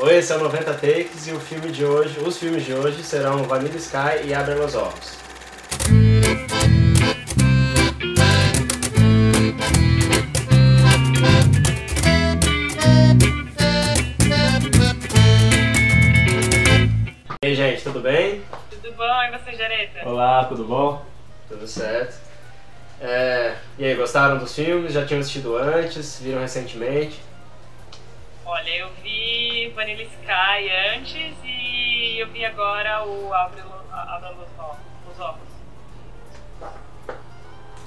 Oi, esse é o 90 Takes e os filmes de hoje serão Vanilla Sky e Abre los Ojos. E aí, gente, tudo bem? Tudo bom, e você, Jareta? Olá, tudo bom? Tudo certo. E aí, gostaram dos filmes? Já tinham assistido antes? Viram recentemente? Olha, eu vi Vanilla Sky antes e eu vi agora o Abre os Ojos.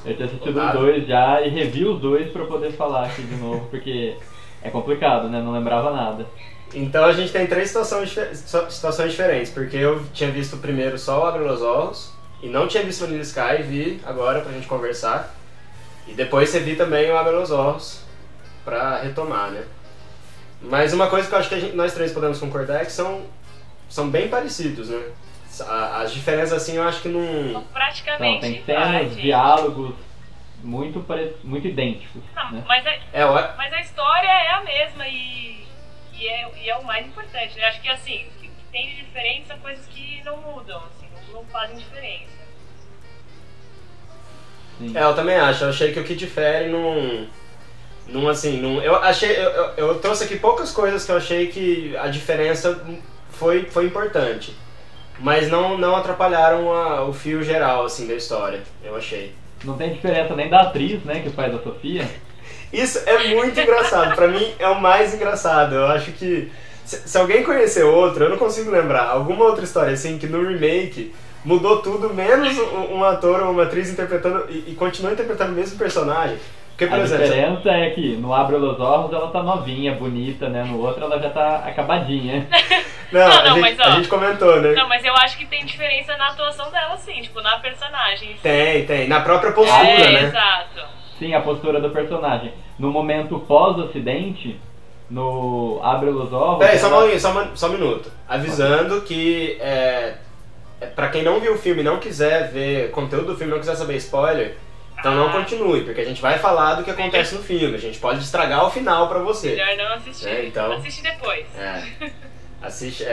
Eu tinha assistido os dois já e revi os dois pra eu poder falar aqui de novo, porque é complicado, né? Não lembrava nada. Então a gente tem três situações diferentes, porque eu tinha visto primeiro só o Abre los Ojos e não tinha visto Vanilla Sky, vi agora pra gente conversar. E depois você viu também o Abre los Ojos pra retomar, né? Mas uma coisa que eu acho que nós três podemos concordar é que são bem parecidos, né? As diferenças assim eu acho que não... São praticamente tem cenas, diálogos muito idênticos. Não, né? mas a história é a mesma e é o mais importante, né? Acho que assim, o que tem de diferente são coisas que não mudam, assim, não fazem diferença. Sim. Eu também acho, eu achei que o que difere eu trouxe aqui poucas coisas que eu achei que a diferença foi importante, mas não atrapalharam o fio geral assim da história, eu achei. Não tem diferença nem da atriz, né, que faz a Sofia. Isso é muito engraçado, pra mim é o mais engraçado. Eu acho que se alguém conhecer outro, eu não consigo lembrar alguma outra história assim que no remake mudou tudo, menos um ator ou uma atriz interpretando e continua interpretando o mesmo personagem. Porque, por exemplo, diferença é que no Abre los Ojos ela tá novinha, bonita, né? No outro ela já tá acabadinha. A gente comentou, né? Não, mas eu acho que tem diferença na atuação dela, sim, tipo, na personagem. Tem. Na própria postura, né? Exato. Sim, a postura do personagem. No momento pós-acidente, no Abre los Ojos... Peraí, só um minuto. Avisando que, pra quem não viu o filme e não quiser ver conteúdo do filme, não quiser saber spoiler... Então não continue, porque a gente vai falar do que acontece no filme. A gente pode estragar o final pra você. Melhor não assistir. Então, assiste depois. Assiste,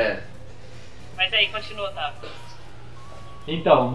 Mas aí, continua, tá? Então,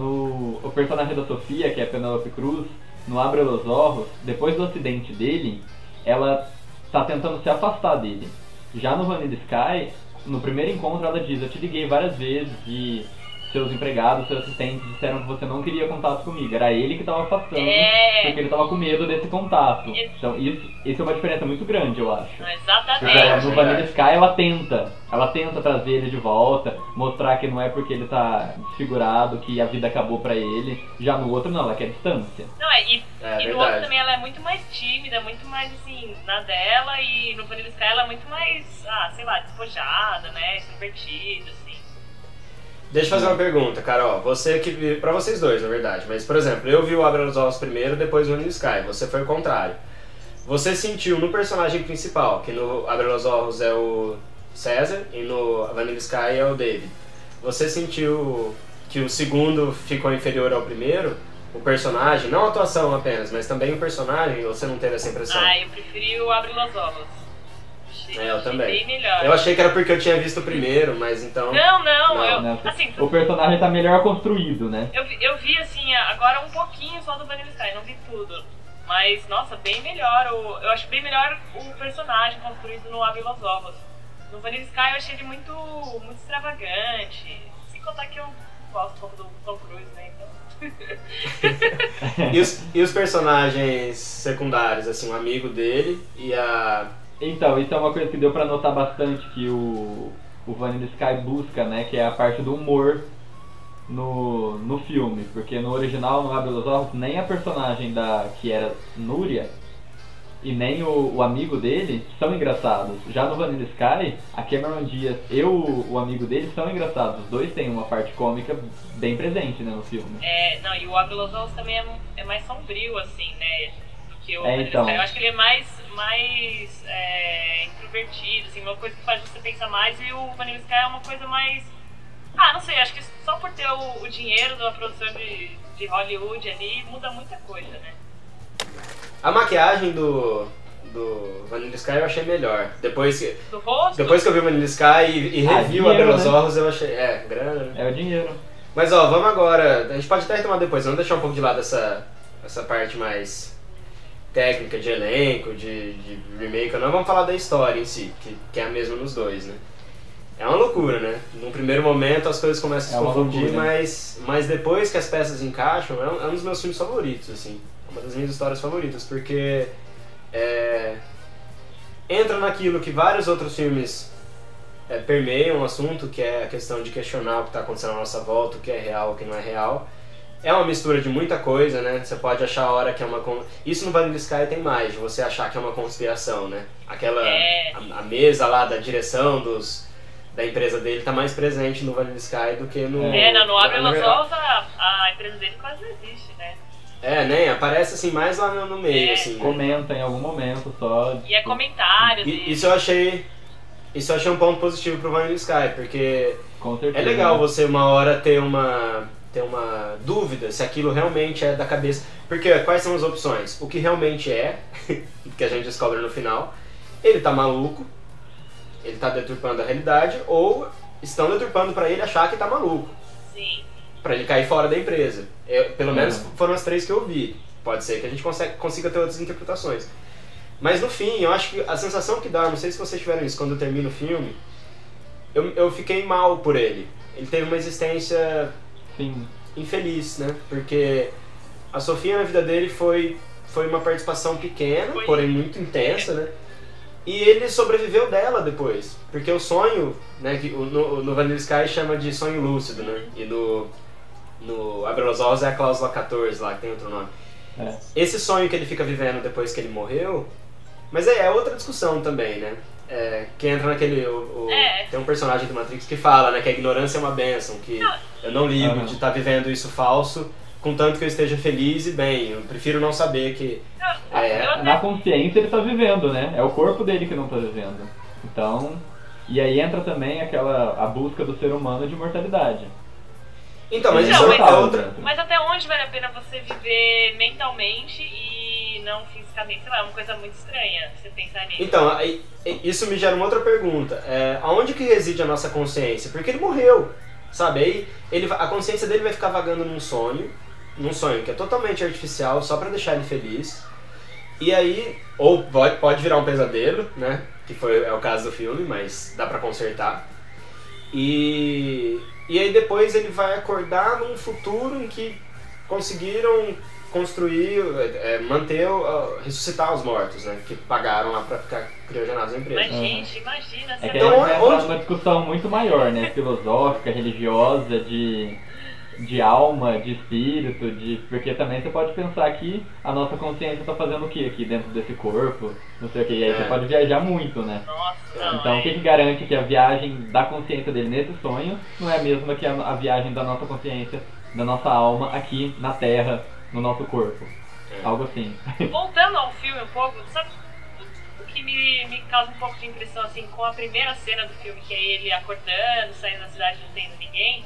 o personagem da Sofia, que é a Penélope Cruz, no Abre los Ojos, depois do acidente dele, ela tá tentando se afastar dele. Já no Vanilla Sky, no primeiro encontro ela diz: eu te liguei várias vezes e seus empregados, seus assistentes disseram que você não queria contato comigo. Era ele que estava afastando, porque ele estava com medo desse contato. Então isso é uma diferença muito grande, eu acho. Exatamente. No Vanilla Sky ela tenta trazer ele de volta, mostrar que não é porque ele tá desfigurado que a vida acabou pra ele. Já no outro não, ela quer distância. Não, e no outro também ela é muito mais tímida, muito mais assim, na dela, e no Vanilla Sky ela é muito mais, sei lá, despojada, né, extrovertida, assim. Deixa eu fazer uma pergunta, Carol. Pra vocês dois, na verdade. Mas, por exemplo, eu vi o Abre los Ojos primeiro, depois o Vanilla Sky. Você foi o contrário. Você sentiu no personagem principal, que no Abre los Ojos é o César e no Vanilla Sky é o David. Você sentiu que o segundo ficou inferior ao primeiro? O personagem, não a atuação apenas, mas também o personagem, ou você não teve essa impressão? Eu preferi o Abre los Ojos. Eu também. Bem melhor. Eu achei que era porque eu tinha visto o primeiro, mas então... Não. Assim, o personagem tá melhor construído, né? Eu vi assim, agora um pouquinho só do Vanilla Sky, não vi tudo. Mas, nossa, bem melhor. Eu acho bem melhor o personagem construído no Abre los Ojos. No Vanilla Sky eu achei ele muito extravagante. Sem contar que eu gosto um pouco do Tom Cruise, né? Então... e os personagens secundários, assim, o amigo dele e a... Então, isso é uma coisa que deu pra notar bastante que o Vanilla Sky busca, né? Que é a parte do humor no filme. Porque no original, no Abre los Ojos, nem a personagem que era Núria e nem o amigo dele são engraçados. Já no Vanilla Sky, a Cameron Diaz e o amigo dele são engraçados. Os dois têm uma parte cômica bem presente, né, no filme. E o Abre los Ojos também é mais sombrio, assim, né? Do que o Vanilla então. Sky. Eu acho que ele é mais introvertido, assim, uma coisa que faz você pensar mais, e o Vanilla Sky é uma coisa mais... não sei, acho que só por ter o dinheiro da produção de Hollywood ali, muda muita coisa, né? A maquiagem do do Vanilla Sky eu achei melhor. Depois que Do rosto? eu vi o Vanilla Sky e revi o Abre dinheiro, os né? Olhos, eu achei... grana, né? É o dinheiro. Mas ó, vamos agora... A gente pode até retomar depois, vamos deixar um pouco de lado essa parte mais técnica, de elenco, de remake ou não. Vamos falar da história em si, que é a mesma nos dois, né? É uma loucura, né? Num primeiro momento as coisas começam a se É uma confundir, loucura. mas depois que as peças encaixam, é um dos meus filmes favoritos, assim. Uma das minhas histórias favoritas, porque entra naquilo que vários outros filmes permeiam o assunto, que é a questão de questionar o que está acontecendo à nossa volta, o que é real, o que não é real. É uma mistura de muita coisa, né? Você pode achar a hora que é uma... Isso no Vanilla Sky tem mais, de você achar que é uma conspiração, né? Aquela... A mesa lá da direção da empresa dele tá mais presente no Vanilla Sky do que no... No Abre os Olhos a empresa dele quase não existe, né? né? Aparece assim mais lá no meio, assim. Né? Comenta em algum momento só. E é comentários. Isso eu achei um ponto positivo pro Vanilla Sky, porque Com certeza. é legal você uma hora ter uma dúvida se aquilo realmente é da cabeça. Porque quais são as opções? O que realmente é, que a gente descobre no final, ele tá maluco, ele tá deturpando a realidade, ou estão deturpando pra ele achar que tá maluco. Sim. Pra ele cair fora da empresa. Pelo menos foram as 3 que eu vi. Pode ser que a gente consiga ter outras interpretações. Mas no fim, eu acho que a sensação que dá, não sei se vocês tiveram isso quando eu termino o filme, eu fiquei mal por ele. Ele teve uma existência Sim. infeliz, né? Porque a Sofia na vida dele foi uma participação pequena, porém muito intensa, né? E ele sobreviveu dela depois. Porque o sonho, né, que no Vanilla Sky chama de sonho lúcido, né? E no Abre os Olhos é a cláusula 14 lá, que tem outro nome. Esse sonho que ele fica vivendo depois que ele morreu, mas é outra discussão também, né? Que entra naquele... Tem um personagem do Matrix que fala, né, que a ignorância é uma bênção, que eu não ligo de estar vivendo isso falso, contanto que eu esteja feliz e bem, eu prefiro não saber que... Na consciência ele tá vivendo, né? É o corpo dele que não tá vivendo. Então... E aí entra também a busca do ser humano de imortalidade. Então, mas Então, isso é outra... Mas até onde vale a pena você viver mentalmente e não fisicamente? Sei lá, é uma coisa muito estranha você pensar nisso. Então, isso me gera uma outra pergunta. Aonde que reside a nossa consciência? Porque ele morreu, sabe? Aí a consciência dele vai ficar vagando num sonho que é totalmente artificial, só pra deixar ele feliz. E aí, ou pode virar um pesadelo, né? Que é o caso do filme, mas dá pra consertar. E aí depois ele vai acordar num futuro em que conseguiram construir, ressuscitar os mortos, né? Que pagaram lá pra ficar criogenados na empresa. Mas gente, imagina... É que Então, aí entra uma discussão muito maior, né? Filosófica, religiosa, de alma, de espírito, porque também você pode pensar que a nossa consciência está fazendo o que aqui dentro desse corpo, não sei o que, e aí você pode viajar muito, né? Nossa, não, então o que garante que a viagem da consciência dele nesse sonho não é a mesma que a viagem da nossa consciência, da nossa alma aqui na Terra, no nosso corpo? Algo assim. Voltando ao filme um pouco, sabe o que me causa um pouco de impressão, assim, com a primeira cena do filme, que é ele acordando, saindo da cidade não tendo ninguém,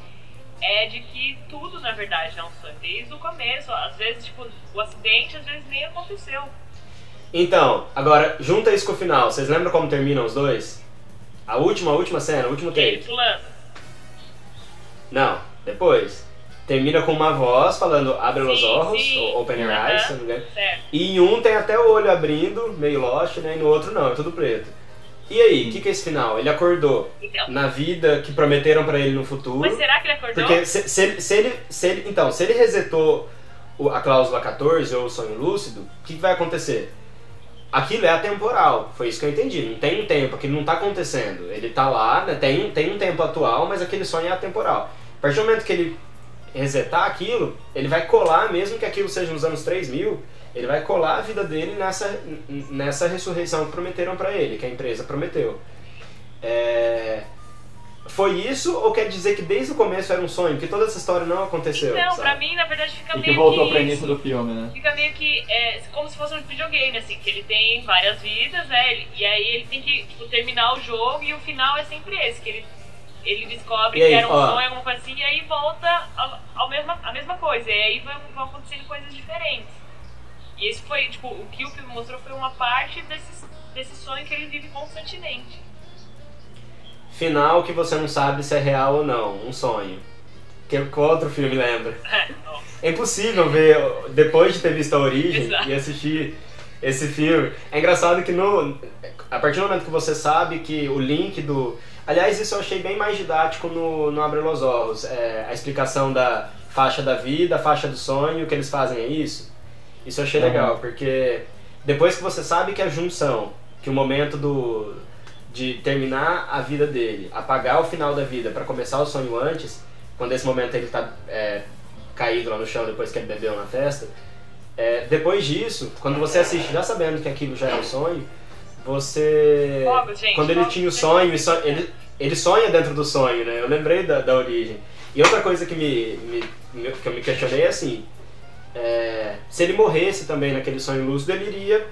é de que tudo, na verdade, é um sonho. Desde o começo, às vezes, tipo, o acidente, às vezes, nem aconteceu. Então, agora, junta isso com o final. Vocês lembram como terminam os dois? A última cena, o último Ele take. pulando. Não, depois. Termina com uma voz falando abre os Sim, olhos, sim. ou open your eyes, se não me engano. Certo. E em um tem até o olho abrindo, meio Lost, né? E no outro não, é tudo preto. E aí, o que é esse final? Ele acordou Então, na vida que prometeram pra ele no futuro. mas será que ele acordou? Porque se ele resetou a cláusula 14 ou o sonho lúcido, o que vai acontecer? Aquilo é atemporal, foi isso que eu entendi. Não tem um tempo, aquilo não tá acontecendo. Ele tá lá, né, tem um tempo atual, mas aquele sonho é atemporal. A partir do momento que ele resetar aquilo, ele vai colar, mesmo que aquilo seja nos anos 3000, ele vai colar a vida dele nessa ressurreição que prometeram pra ele, que a empresa prometeu. Foi isso ou quer dizer que desde o começo era um sonho? Que toda essa história não aconteceu? Não, sabe? pra mim, na verdade, fica E meio que voltou que pro isso. início do filme, né? Fica meio que como se fosse um videogame, assim, que ele tem várias vidas, né? E aí ele tem que, tipo, terminar o jogo e o final é sempre esse, que ele descobre E aí, que era um ó. sonho, alguma coisa assim, e aí volta a mesma coisa. E aí vão acontecendo coisas diferentes. E esse foi, tipo, o que o filme mostrou foi uma parte desse sonho que ele vive constantemente. Final que você não sabe se é real ou não, um sonho. Que outro filme lembra? Nossa. É impossível ver, depois de ter visto a origem Exato. e assistir esse filme. É engraçado que a partir do momento que você sabe que o link do... Aliás, isso eu achei bem mais didático no Abre los Ojos. A explicação da faixa da vida, a faixa do sonho, o que eles fazem é isso. Isso eu achei legal, porque depois que você sabe que a junção, que o momento de terminar a vida dele, apagar o final da vida para começar o sonho antes, quando esse momento ele tá caído lá no chão depois que ele bebeu na festa, depois disso, quando você assiste já sabendo que aquilo já é um sonho, você... quando ele tinha o sonho, ele sonha dentro do sonho, né? Eu lembrei da origem. E outra coisa que que eu me questionei é assim, se ele morresse também naquele sonho lúcido, ele iria...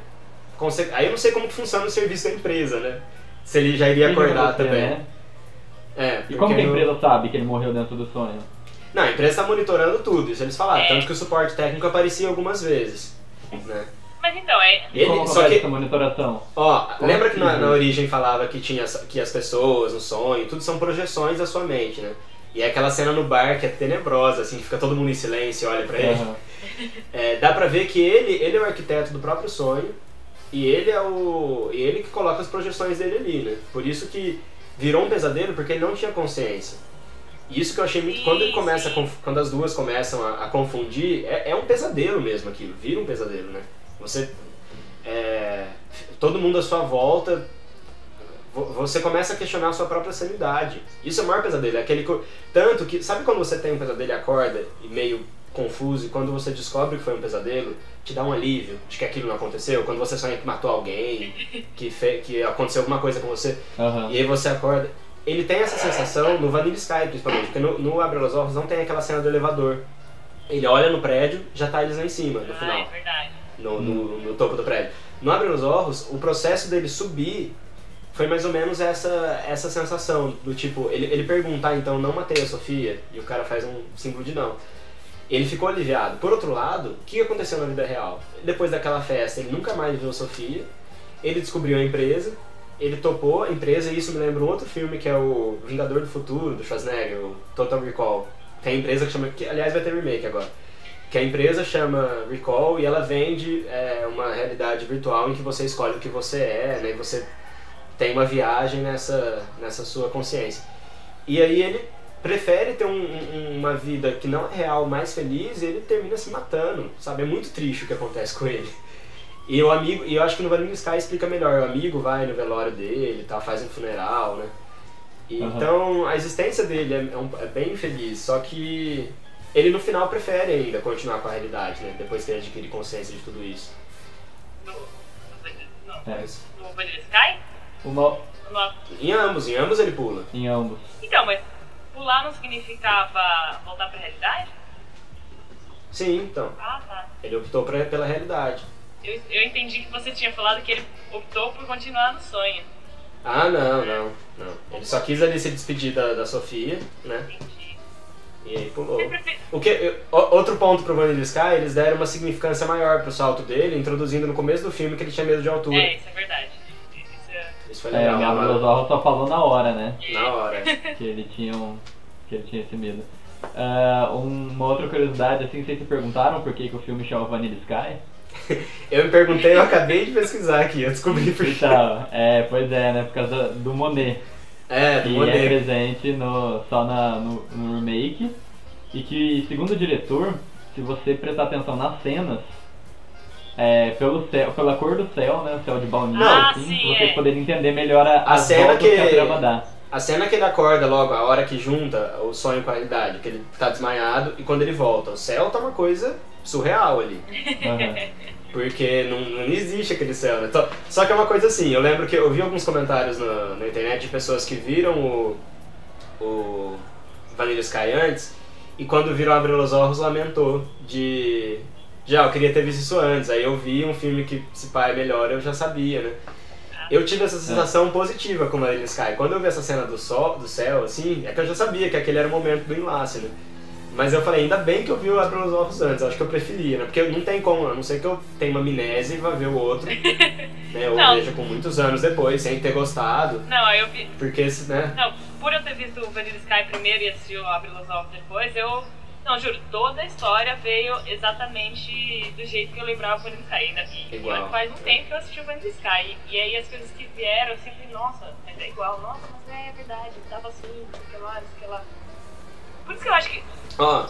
Aí eu não sei como que funciona o serviço da empresa, né? Se ele já iria acordar também. Né? E como que a empresa sabe que ele morreu dentro do sonho? Não, a empresa está monitorando tudo, isso eles falaram. Tanto que o suporte técnico aparecia algumas vezes, né? Mas então, Como acontece essa monitoração? Lembra que na origem falava que as pessoas, o sonho, tudo são projeções da sua mente, né? E é aquela cena no bar que é tenebrosa, assim, que fica todo mundo em silêncio e olha pra ele. Dá pra ver que ele é o arquiteto do próprio sonho e ele que coloca as projeções dele ali, né? Por isso que virou um pesadelo, porque ele não tinha consciência. E isso que eu achei muito... Quando as duas começam a confundir, é um pesadelo mesmo aquilo, vira um pesadelo, né? Todo mundo à sua volta, você começa a questionar a sua própria sanidade. Isso é o maior pesadelo, é aquele tanto que, sabe quando você tem um pesadelo e acorda e meio confuso, e quando você descobre que foi um pesadelo, te dá um alívio de que aquilo não aconteceu? Quando você sonha que matou alguém, que aconteceu alguma coisa com você, e aí você acorda. Ele tem essa sensação no Vanilla Sky, principalmente, porque no Abre los Ojos não tem aquela cena do elevador. Ele olha no prédio, já tá eles lá em cima, no final. É verdade. No topo do prédio. No Abre los Ojos, o processo dele subir foi mais ou menos essa sensação, do tipo, ele pergunta, então não matei a Sofia? E o cara faz um símbolo de não. Ele ficou aliviado. Por outro lado, o que aconteceu na vida real? Depois daquela festa, ele nunca mais viu a Sofia, ele descobriu a empresa, ele topou a empresa, e isso me lembra um outro filme que é o Vingador do Futuro, do Schwarzenegger, o Total Recall. Tem a empresa que aliás vai ter remake agora. Que a empresa chama Recall e ela vende uma realidade virtual em que você escolhe o que você é, né? E você tem uma viagem nessa sua consciência. E aí ele prefere ter uma vida que não é real, mais feliz, e ele termina se matando, sabe? É muito triste o que acontece com ele. E o amigo, e eu acho que no Vanilla Sky explica melhor, o amigo vai no velório dele, tá, faz um funeral, né? E, então a existência dele é bem infeliz, só que ele no final prefere ainda continuar com a realidade, né? Depois que ele adquire consciência de tudo isso. No Vanilla Sky? Em ambos ele pula. Em ambos. Então, mas pular não significava voltar pra realidade? Sim, então. Ah, tá. Ele optou pela realidade. Eu entendi que você tinha falado que ele optou por continuar no sonho. Ah, não. Ele só quis ali se despedir da Sofia, né? Entendi. E aí pulou. Outro ponto pro Vanilla Sky, eles deram uma significância maior pro salto dele, introduzindo no começo do filme que ele tinha medo de altura. Isso é verdade. Isso foi legal. Minha Abre só falou na hora, né? Na hora. Que ele tinha esse medo. Uma outra curiosidade, assim, vocês se perguntaram por que o filme chama Vanilla Sky? Eu me perguntei, eu acabei de pesquisar aqui, eu descobri por quê. Então, pois é, né? Por causa do Monet. Do Monet. Que é presente só no remake. E que, segundo o diretor, se você prestar atenção nas cenas, pela cor do céu, né? O céu de baunilha, assim, vocês poderiam entender melhor a cena volta que a trama dá. A cena que ele acorda logo, a hora que junta o sonho com a realidade, que ele tá desmaiado, e quando ele volta, o céu tá uma coisa surreal ali. Porque não existe aquele céu, né? Só que é uma coisa assim, eu lembro que eu vi alguns comentários na internet de pessoas que viram o Vanilla Sky antes, e quando viram Abre los Ojos lamentou eu queria ter visto isso antes, aí eu vi um filme que se pá é melhor, eu já sabia, né? Eu tive essa sensação positiva com Vanilla Sky. Quando eu vi essa cena do céu, assim, é que eu já sabia que aquele era o momento do enlace, né? Mas eu falei, ainda bem que eu vi o Abra os Ovos antes, acho que eu preferia, né? Porque não tem como, a não ser que eu tenha uma amnésia e vá ver o outro, né? Ou Não. veja com muitos anos depois, sem ter gostado. Não, aí eu vi. Porque, né? Não, por eu ter visto o Vanilla Sky primeiro e assistir o Abre os Ovos depois, eu. Não, juro, toda a história veio exatamente do jeito que eu lembrava o Vanilla Sky. Igual. Faz um tempo que eu assisti o Vanilla Sky. E aí as coisas que vieram, eu sempre, nossa, mas é igual, nossa, mas é verdade, tava assim, não sei o que lá, não sei o que lá. Por isso que eu acho que. Ó,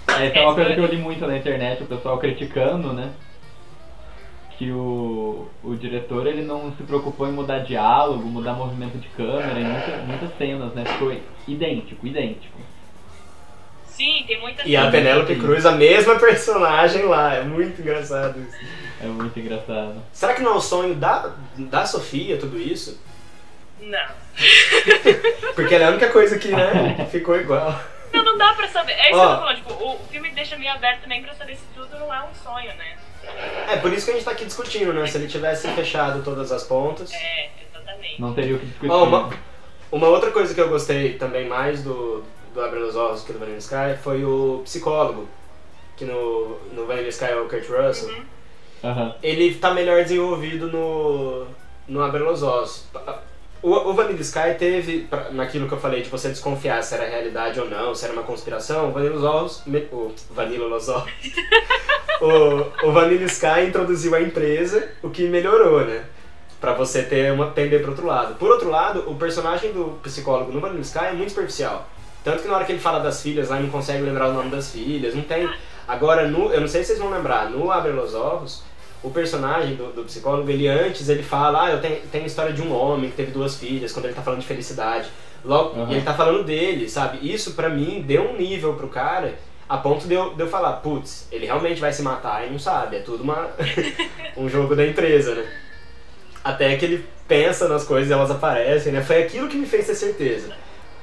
Essa é uma coisa que eu li muito na internet, o pessoal criticando, né? Que o diretor ele não se preocupou em mudar diálogo, mudar movimento de câmera, em muitas cenas, né? Ficou idêntico. Sim, tem muitas e a coisas. Penélope Cruz, a mesma personagem lá, é muito engraçado isso. É muito engraçado. Será que não é o sonho da Sofia, tudo isso? Não. Porque ela é a única coisa que, né, ficou igual. Não dá pra saber. É isso Ó. que eu tô falando, tipo, o filme deixa meio aberto também pra saber se tudo não é um sonho, né? É, por isso que a gente tá aqui discutindo, né? Se ele tivesse fechado todas as pontas. É, exatamente. Não teria o que discutir. Ó, uma outra coisa que eu gostei também mais do Abre os Ovos que do Vanilla Sky foi o psicólogo. Que no Vanilla Sky é o Kurt Russell. Uhum. Aham. Ele tá melhor desenvolvido no Abre os Ovos. O Vanilla Sky teve, naquilo que eu falei, de você desconfiar se era realidade ou não, se era uma conspiração, o Vanilla Los Ovos, o Vanilla Sky introduziu a empresa, o que melhorou, né? Pra você tender pro outro lado. Por outro lado, o personagem do psicólogo no Vanilla Sky é muito superficial. Tanto que na hora que ele fala das filhas lá, ele não consegue lembrar o nome das filhas, não tem... Agora, eu não sei se vocês vão lembrar, no Abre os Ovos, o personagem do psicólogo, ele fala, eu tenho a história de um homem que teve 2 filhas, quando ele tá falando de felicidade. Logo, e ele tá falando dele, sabe? Isso pra mim deu um nível pro cara, a ponto de eu falar, putz, ele realmente vai se matar e não sabe, é tudo um jogo da empresa, né? Até que ele pensa nas coisas e elas aparecem, né? Foi aquilo que me fez ter certeza.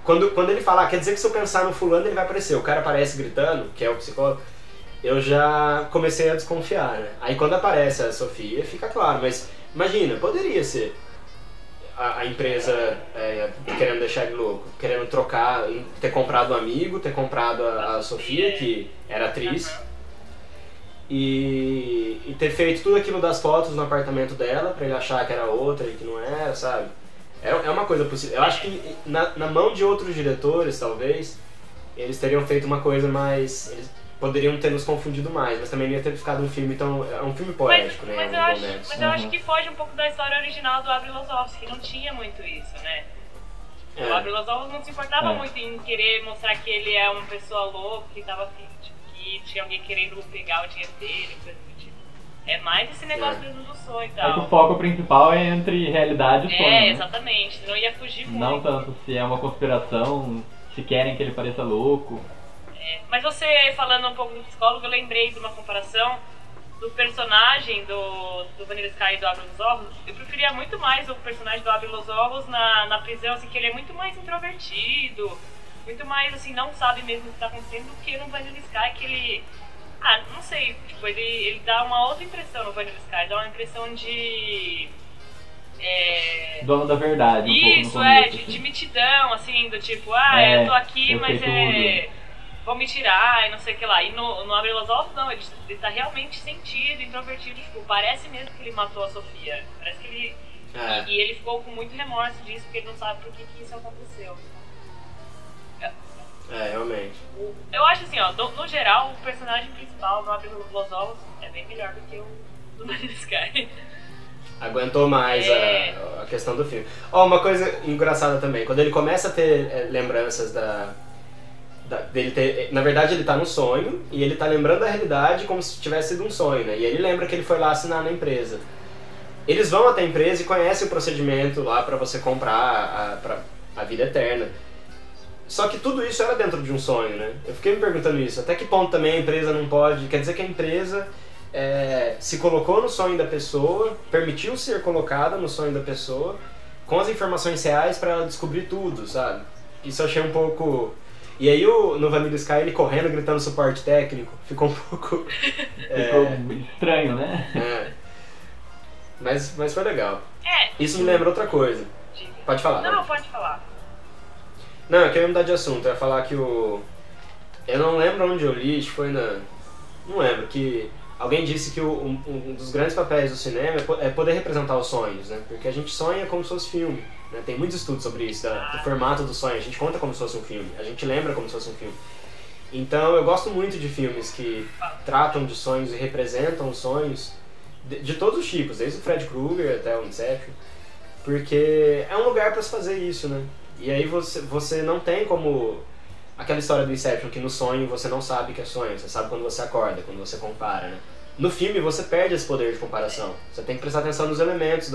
Quando ele fala, quer dizer que se eu pensar no fulano ele vai aparecer, o cara aparece gritando, que é o psicólogo, eu já comecei a desconfiar, né? Aí quando aparece a Sofia, fica claro, mas imagina, poderia ser a empresa querendo deixar ele louco, querendo trocar, ter comprado um amigo, ter comprado a Sofia, que era atriz, e ter feito tudo aquilo das fotos no apartamento dela, pra ele achar que era outra e que não era, sabe? É uma coisa possível. Eu acho que na mão de outros diretores, talvez, eles teriam feito uma coisa mais... Eles poderiam ter nos confundido mais, mas também não ia ter ficado um filme tão... É um filme poético, né? Mas eu acho que foge um pouco da história original do Abre os Ovos, que não tinha muito isso, né? O Abre os Ovos não se importava muito em querer mostrar que ele é uma pessoa louca, que tava que tinha alguém querendo pegar o dinheiro dele, coisa do tipo. É mais esse negócio mesmo do sonho e tal. É que o foco principal é entre realidade e sonho. É, né? exatamente. Senão ia fugir muito. Não tanto se é uma conspiração, se querem que ele pareça louco. Mas você falando um pouco do psicólogo, eu lembrei de uma comparação do personagem do Vanilla Sky e do Abre os Ovos. Eu preferia muito mais o personagem do Abre os Ovos na prisão, assim, que ele é muito mais introvertido, muito mais, assim, não sabe mesmo o que tá acontecendo, do que no Vanilla Sky, que ele... Ah, não sei, tipo, ele dá uma outra impressão no Vanilla Sky, dá uma impressão de... Dono da verdade, Isso, pouco no começo, de assim. mitidão, assim, do tipo, eu tô aqui, eu mas sei vão me tirar e não sei o que lá. E no Abre os Ovos, não, ele tá realmente sentido, introvertido, tipo, parece mesmo que ele matou a Sofia. Parece que ele... E ele ficou com muito remorso disso, porque ele não sabe por que isso aconteceu. Realmente. Eu acho assim, ó, no geral, o personagem principal no Abre os Ovos é bem melhor do que o do Vanilla Sky. Aguentou mais a questão do filme. Uma coisa engraçada também, quando ele começa a ter lembranças dele ter... Na verdade ele tá no sonho e ele tá lembrando da realidade como se tivesse sido um sonho, né? E ele lembra que ele foi lá assinar na empresa. Eles vão até a empresa e conhecem o procedimento lá pra você comprar a vida eterna. Só que tudo isso era dentro de um sonho, né? Eu fiquei me perguntando isso. Até que ponto também a empresa não pode... Quer dizer que a empresa se colocou no sonho da pessoa, permitiu ser colocada no sonho da pessoa, com as informações reais pra ela descobrir tudo, sabe? Isso eu achei um pouco... E aí no Vanilla Sky ele correndo, gritando suporte técnico, ficou um pouco... Ficou estranho, né? Mas foi legal. Isso me lembra outra coisa. Pode falar. Não, pode falar. Não, eu queria mudar de assunto. Eu ia falar que Eu não lembro onde eu li, acho que foi na... Não lembro, que alguém disse que um dos grandes papéis do cinema é poder representar os sonhos, né? Porque a gente sonha como se fosse filme, né? Tem muitos estudos sobre isso, do formato do sonho. A gente conta como se fosse um filme, a gente lembra como se fosse um filme. Então eu gosto muito de filmes que tratam de sonhos e representam os sonhos de todos os tipos, desde o Fred Krueger até o Inception, porque é um lugar para se fazer isso, né? E aí você não tem como... Aquela história do Inception, que no sonho você não sabe que é sonho, você sabe quando você acorda, quando você compara, né? No filme você perde esse poder de comparação, você tem que prestar atenção nos elementos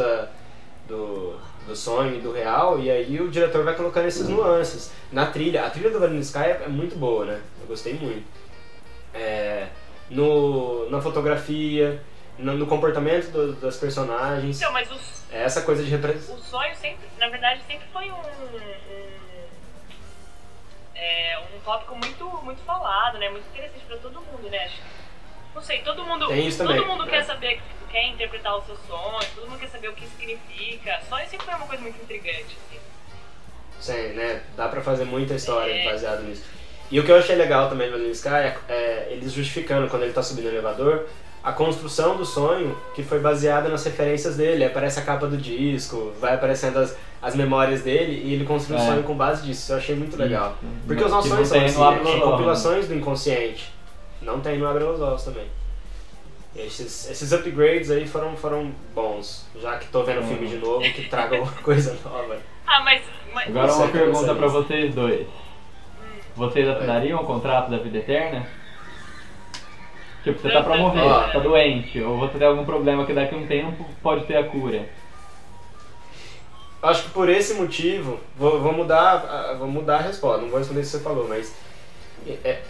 do sonho e do real, e aí o diretor vai colocando esses nuances. Na trilha, a trilha do Vanilla Sky é muito boa, né? Eu gostei muito. Na fotografia, no comportamento das personagens. Então, mas essa coisa de o sonho sempre, na verdade, sempre foi um tópico muito falado, né? Muito interessante pra todo mundo, né? Não sei, todo mundo quer saber, quer interpretar os seus sonhos, todo mundo quer saber o que significa. Sonho sempre foi uma coisa muito intrigante, assim. Sim, né? Dá pra fazer muita história baseada nisso. E o que eu achei legal também no Vanilla Sky é eles justificando, quando ele tá subindo o elevador, a construção do sonho que foi baseada nas referências dele. Aparece a capa do disco, vai aparecendo as memórias dele e ele construiu o sonho com base disso. Eu achei muito legal. Porque os nossos sonhos são assim, são compilações do inconsciente. Não tem no Abre os Olhos também. Esses upgrades aí foram bons, já que tô vendo o filme de novo, que traga alguma coisa nova. Mas agora uma pergunta pra vocês dois. Vocês assinariam o contrato da vida eterna? Tipo, você tá pra morrer, tá doente, ou você tem algum problema que daqui a um tempo pode ter a cura. Acho que por esse motivo, vou mudar a resposta, não vou responder isso que você falou, mas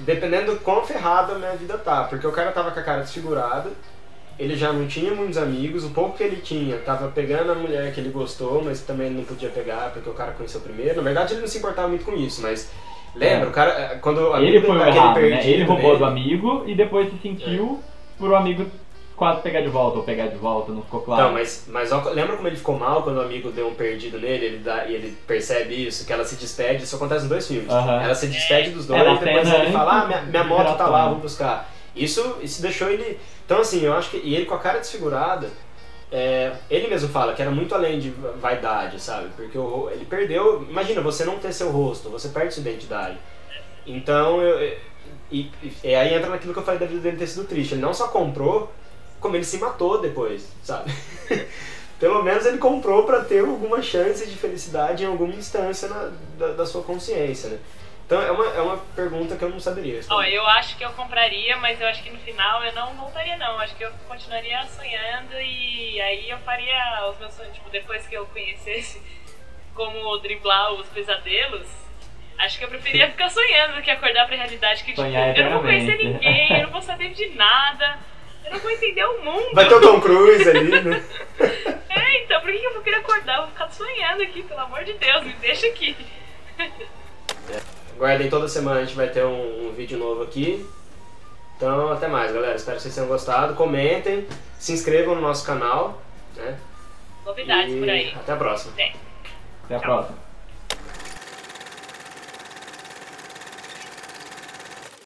dependendo do quão ferrada a minha vida tá, porque o cara tava com a cara desfigurada, ele já não tinha muitos amigos, o pouco que ele tinha tava pegando a mulher que ele gostou, mas também ele não podia pegar porque o cara conheceu primeiro. Na verdade ele não se importava muito com isso, mas lembra, o cara, quando o amigo ele foi errado, perdido, né? Ele roubou do amigo e depois se sentiu por o amigo quase pegar de volta, ou pegar de volta, não ficou claro. Então, mas lembra como ele ficou mal quando o amigo deu um perdido nele, e ele percebe isso, que ela se despede, isso acontece em 2 filmes. Ela se despede dos dois e depois ele fala, minha moto tá lá, vou buscar. Isso deixou ele... Então assim, eu acho que... E ele com a cara desfigurada, ele mesmo fala que era muito além de vaidade, sabe? Porque ele perdeu... Imagina, você não ter seu rosto, você perde sua identidade. Então, e aí entra naquilo que eu falei da vida dele ter sido triste. Ele não só comprou, como ele se matou depois, sabe? Pelo menos ele comprou pra ter alguma chance de felicidade em alguma instância da sua consciência, né? Então é uma pergunta que eu não saberia responder. Eu acho que eu compraria, mas eu acho que no final eu não voltaria não. Acho que eu continuaria sonhando e aí eu faria os meus sonhos, tipo, depois que eu conhecesse como driblar os pesadelos, acho que eu preferia ficar sonhando do que acordar pra realidade, que tipo, eu não vou conhecer ninguém, eu não vou saber de nada, eu não vou entender o mundo. Vai ter o Tom Cruise ali, né? Então por que eu vou querer acordar? Eu vou ficar sonhando aqui, pelo amor de Deus, me deixa aqui. Guardem, toda semana a gente vai ter um vídeo novo aqui. Então até mais, galera, espero que vocês tenham gostado. Comentem, se inscrevam no nosso canal, né? Novidades por aí. Até a próxima. Até a próxima.